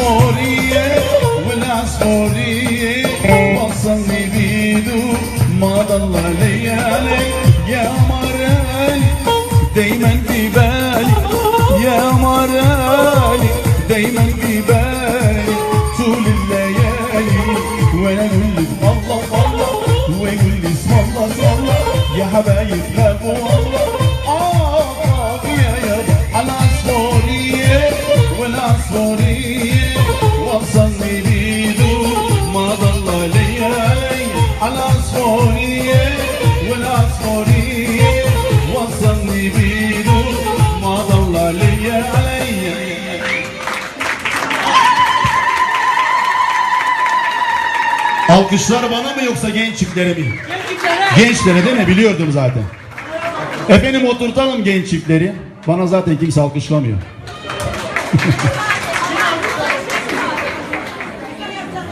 والعصفورية والعصفورية وصلني بيدو ما ضل ليالي يا مرالي دايما في بالي يا مرالي دايما في بالي طول الليالي وانا اقول لك الله الله ويقول لي اسم الله اسم الله يا حبايب خافوا الله يا العصفورية والعصفورية وصلني بيدو ما ضل ليالي العصفورية والعصفورية وصلني بيدو ما ضل ليالي. Alkışlar bana mı yoksa gençliklere mi? Gençlere değil mi? Biliyordum zaten. Efendim oturtalım genç çiftleri. Bana zaten kimse alkışlamıyor.